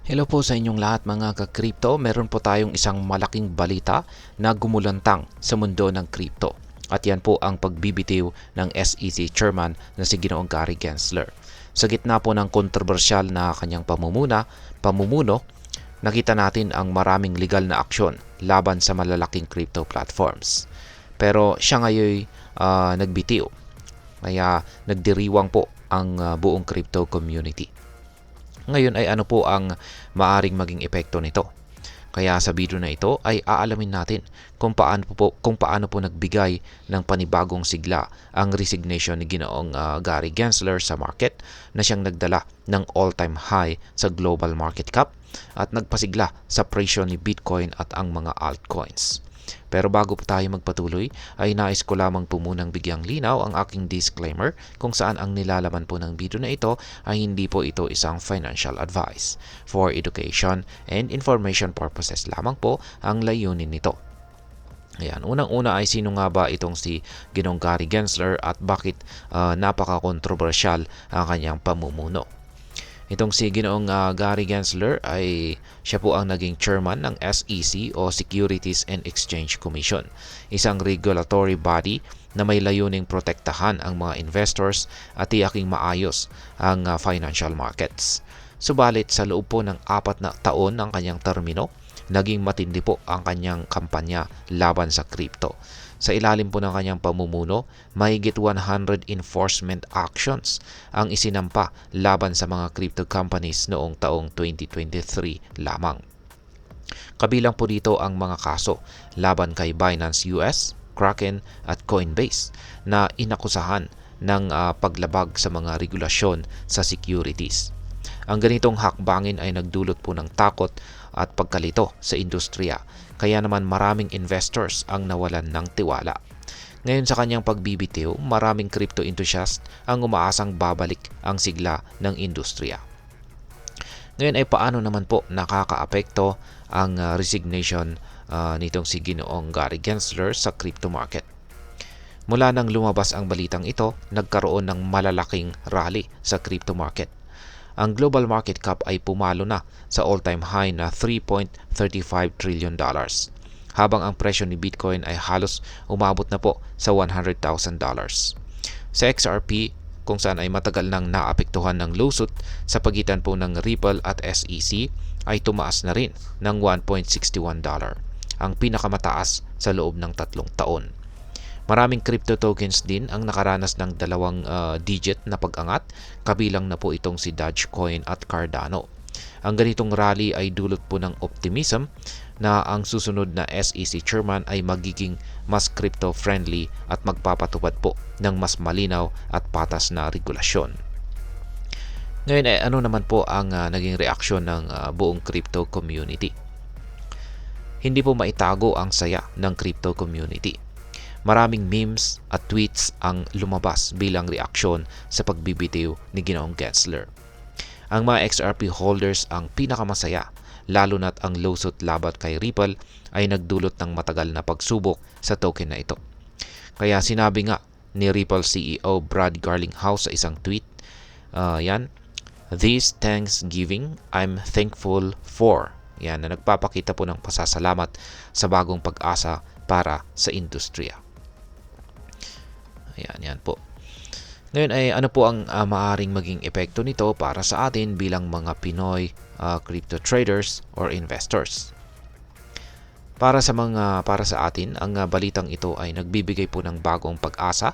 Hello po sa inyong lahat mga ka-crypto. Meron po tayong isang malaking balita na gumulantang sa mundo ng crypto. At yan po ang pagbibitiw ng SEC Chairman na si Ginoong Gary Gensler. Sa gitna po ng kontrobersyal na kanyang pamumuno, nakita natin ang maraming legal na aksyon laban sa malalaking crypto platforms. Pero siya ngayon nagbitiw. Kaya nagdiriwang po ang buong crypto community. Ngayon ay ano po ang maaring maging epekto nito. Kaya sa video na ito ay aalamin natin kung paano po nagbigay ng panibagong sigla ang resignation ni Ginoong Gary Gensler sa market na siyang nagdala ng all-time high sa global market cap at nagpasigla sa presyo ni Bitcoin at ang mga altcoins. Pero bago po tayo magpatuloy, ay nais ko lamang po munang bigyang linaw ang aking disclaimer kung saan ang nilalaman po ng video na ito ay hindi po ito isang financial advice. For education and information purposes lamang po ang layunin nito. Ayan, unang-una ay sino nga ba itong si Ginoong Gary Gensler at bakit napaka-kontrobersyal ang kanyang pamumuno. Itong si Ginoong Gary Gensler ay siya po ang naging chairman ng SEC o Securities and Exchange Commission, isang regulatory body na may layuning protektahan ang mga investors at tiyaking maayos ang financial markets. Subalit sa loob po ng 4 na taon ng kanyang termino, naging matindi po ang kanyang kampanya laban sa crypto. Sa ilalim po ng kanyang pamumuno, mahigit 100 enforcement actions ang isinampa laban sa mga crypto companies noong taong 2023 lamang. Kabilang po dito ang mga kaso laban kay Binance US, Kraken at Coinbase na inakusahan ng paglabag sa mga regulasyon sa securities. Ang ganitong hakbangin ay nagdulot po ng takot at pagkalito sa industriya, kaya naman maraming investors ang nawalan ng tiwala. Ngayon sa kanyang pagbibitiw, maraming crypto enthusiast ang umaasang babalik ang sigla ng industriya. Ngayon ay paano naman po nakakaapekto ang resignation nitong si Ginoong Gary Gensler sa crypto market? Mula nang lumabas ang balitang ito, nagkaroon ng malalaking rally sa crypto market. Ang global market cap ay pumalo na sa all-time high na $3.35 trillion, habang ang presyo ni Bitcoin ay halos umabot na po sa $100,000. Sa XRP, kung saan ay matagal nang naapektuhan ng lawsuit sa pagitan po ng Ripple at SEC, ay tumaas na rin ng $1.61, ang pinakamataas sa loob ng 3 taon. Maraming crypto tokens din ang nakaranas ng 2 digit na pag-angat, kabilang na po itong si Dogecoin at Cardano. Ang ganitong rally ay dulot po ng optimism na ang susunod na SEC chairman ay magiging mas crypto-friendly at magpapatupad po ng mas malinaw at patas na regulasyon. Ngayon ay ano naman po ang naging reaksyon ng buong crypto community? Hindi po maitago ang saya ng crypto community. Maraming memes at tweets ang lumabas bilang reaksyon sa pagbibitiw ni Ginoong Gensler. Ang mga XRP holders ang pinakamasaya, lalo na't ang lawsuit laban kay Ripple ay nagdulot ng matagal na pagsubok sa token na ito. Kaya sinabi nga ni Ripple CEO Brad Garlinghouse sa isang tweet, "This Thanksgiving, I'm thankful for." Yan, na nagpapakita po ng pasasalamat sa bagong pag-asa para sa industriya. Yan po. Ngayon ay ano po ang maaring maging epekto nito para sa atin bilang mga Pinoy crypto traders or investors? Para sa atin, ang balitang ito ay nagbibigay po ng bagong pag-asa.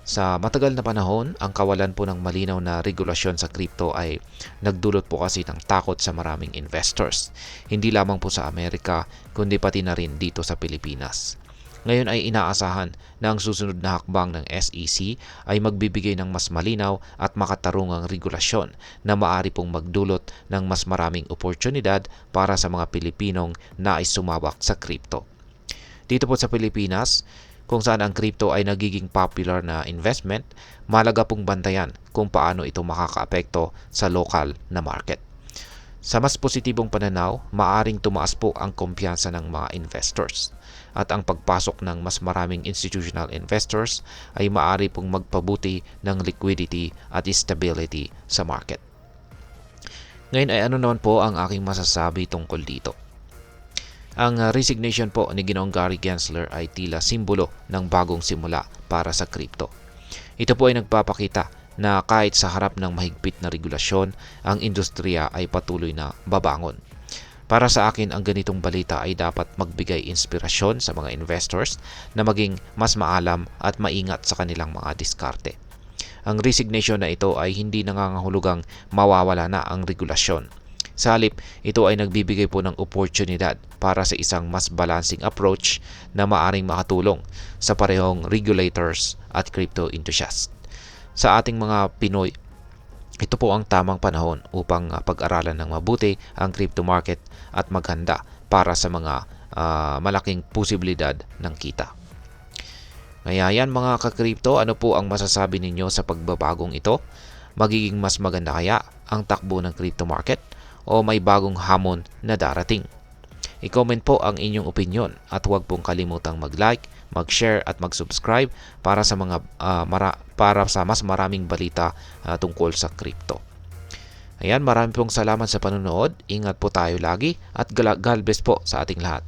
Sa matagal na panahon, ang kawalan po ng malinaw na regulasyon sa crypto ay nagdulot po kasi ng takot sa maraming investors. Hindi lamang po sa Amerika, kundi pati na rin dito sa Pilipinas. Ngayon ay inaasahan na ang susunod na hakbang ng SEC ay magbibigay ng mas malinaw at makatarungang regulasyon na maaari pong magdulot ng mas maraming oportunidad para sa mga Pilipinong nais sumabak sa crypto. Dito po sa Pilipinas, kung saan ang crypto ay nagiging popular na investment, mahalaga pong bantayan kung paano ito makakaapekto sa lokal na market. Sa mas positibong pananaw, maaring tumaas po ang kumpiyansa ng mga investors at ang pagpasok ng mas maraming institutional investors ay maaari pong magpabuti ng liquidity at stability sa market. Ngayon ay ano naman po ang aking masasabi tungkol dito. Ang resignation po ni Ginoong Gary Gensler ay tila simbolo ng bagong simula para sa crypto. Ito po ay nagpapakita na kahit sa harap ng mahigpit na regulasyon, ang industriya ay patuloy na babangon. Para sa akin, ang ganitong balita ay dapat magbigay inspirasyon sa mga investors na maging mas maalam at maingat sa kanilang mga diskarte. Ang resignation na ito ay hindi nangangahulugang mawawala na ang regulasyon. Sa halip, ito ay nagbibigay po ng oportunidad para sa isang mas balancing approach na maaring makatulong sa parehong regulators at crypto enthusiasts. Sa ating mga Pinoy, ito po ang tamang panahon upang pag-aralan ng mabuti ang crypto market at maghanda para sa mga malaking posibilidad ng kita. Kaya yan mga ka-crypto, ano po ang masasabi ninyo sa pagbabagong ito? Magiging mas maganda kaya ang takbo ng crypto market o may bagong hamon na darating? I-comment po ang inyong opinion at huwag pong kalimutang mag-like, mag-share at mag-subscribe para sa mas maraming balita tungkol sa crypto. Ayan, marami pong salamat sa panonood. Ingat po tayo lagi at God bless po sa ating lahat.